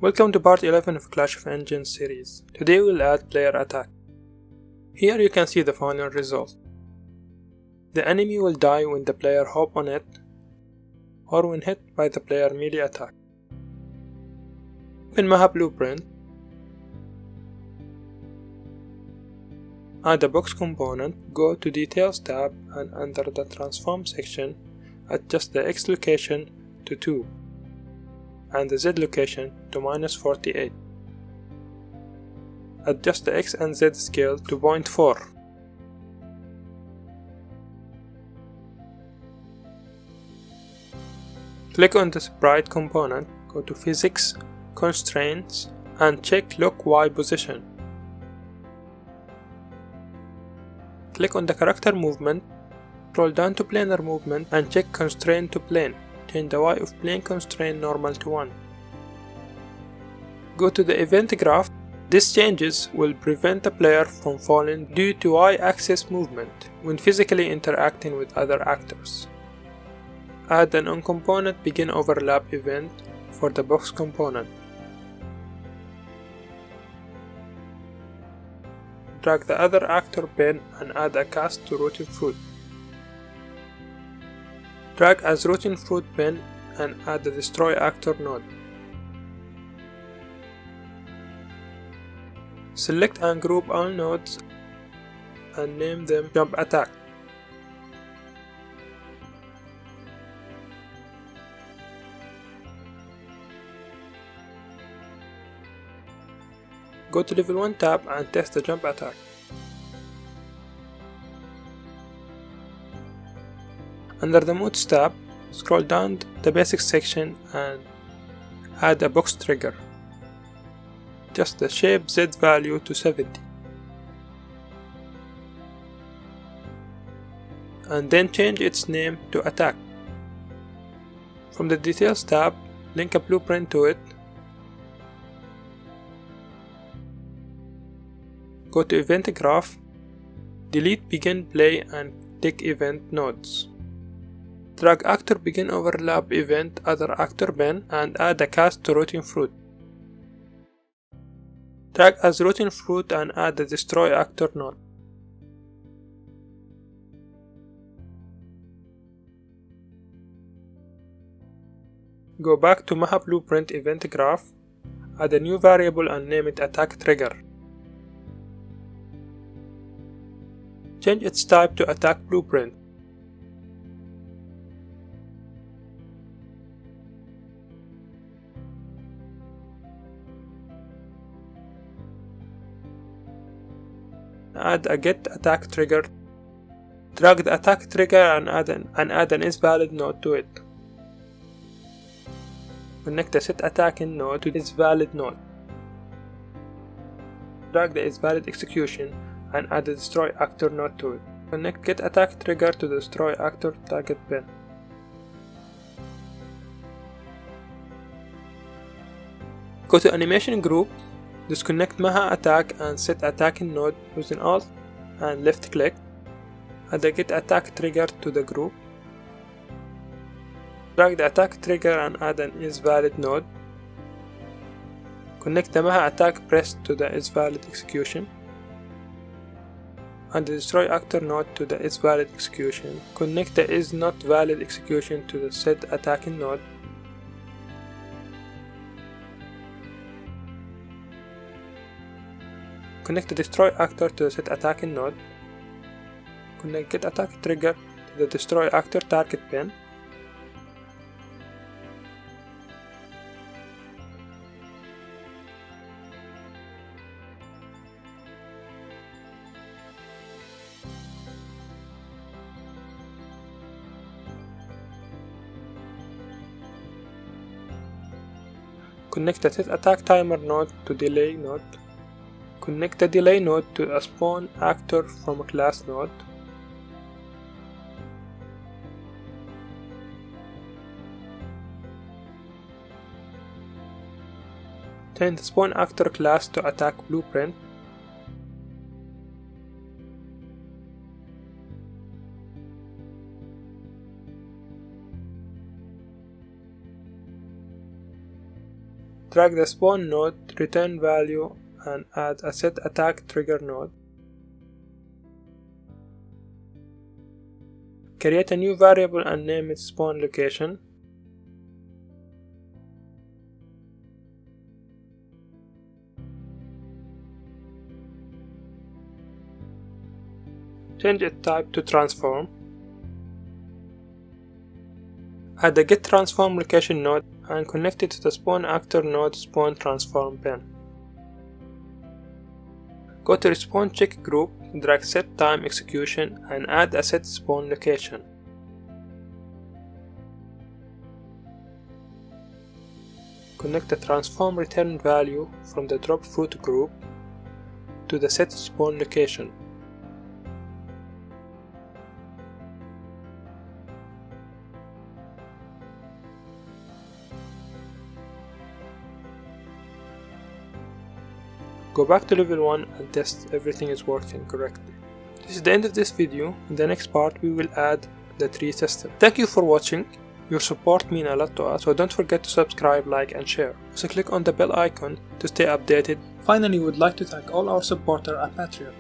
Welcome to part 11 of Clash of Engines series. Today we'll add player attack. Here you can see the final result. The enemy will die when the player hop on it or when hit by the player melee attack. Open Maha Blueprint. Add a box component, go to Details tab and under the Transform section, adjust the X location to 2 and the Z location to -48. Adjust the X and Z scale to 0.4. Click on the sprite component, go to Physics, Constraints and check Lock Y Position. Click on the character movement, scroll down to planar movement and check Constraint to Plane. Change the Y of plane constraint normal to 1. Go to the event graph. These changes will prevent the player from falling due to Y-axis movement when physically interacting with other actors. Add an on-component begin overlap event for the box component. Drag the other actor pin and add a cast to rooting fruit. Drag as rooting fruit pin and add the destroy actor node. Select and group all nodes and name them jump attack. Go to level 1 tab and test the jump attack. Under the Modes tab, scroll down the Basics section and add a box trigger. Adjust the shape Z value to 70. And then change its name to Attack. From the Details tab, link a blueprint to it. Go to Event Graph, delete Begin Play and tick Event Nodes. Drag Actor Begin Overlap Event Other Actor Bin and add a cast to Rooting Fruit. Drag as Rooting Fruit and add the Destroy Actor node. Go back to Maha Blueprint Event Graph, add a new variable and name it Attack Trigger. Change its type to Attack Blueprint. Add a get attack trigger. Drag the attack trigger and add an isValid node to it. Connect the set attacking node to the isValid node. Drag the isValid execution and add the destroy actor node to it. Connect get attack trigger to the destroy actor target pin. Go to animation group. Disconnect Maha Attack and set attacking node using Alt and left click. Add a get attack trigger to the group. Drag the attack trigger and add an isValid node. Connect the Maha Attack press to the isValid execution. Add the destroy actor node to the isValid execution. Connect the isNotValid execution to the set attacking node. Connect the destroy actor to the set attacking node. Connect get attack trigger to the destroy actor target pin. Connect the set attack timer node to delay node. Connect the delay node to a spawn actor from a class node. Change the spawn actor class to attack blueprint. Drag the spawn node, return value, and add a set attack trigger node. Create a new variable and name it spawn location. Change its type to transform. Add the get transform location node and connect it to the spawn actor node spawn transform pin. Go to respawn check group, drag set time execution and add a set spawn location. Connect the transform return value from the drop fruit group to the set spawn location. Go back to level 1 and test everything is working correctly. This is the end of this video. In the next part we will add the tree system. Thank you for watching. Your support means a lot to us, so don't forget to subscribe, like and share. Also click on the bell icon to stay updated. Finally, we would like to thank all our supporters at Patreon.